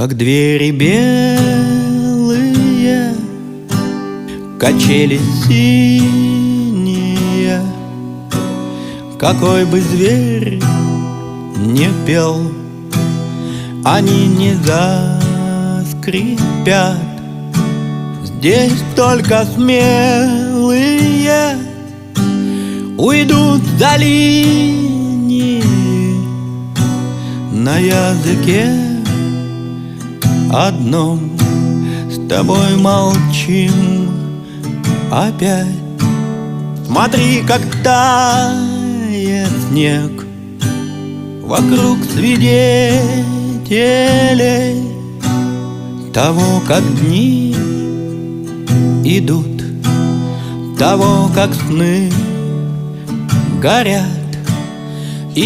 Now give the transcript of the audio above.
Как двери белые, качели синие. Какой бы зверь не пел, они не заскрипят. Здесь только смелые уйдут за линии. На языке одном с тобой молчим опять. Смотри, как тает снег, вокруг свидетелей того, как дни идут, того, как сны горят.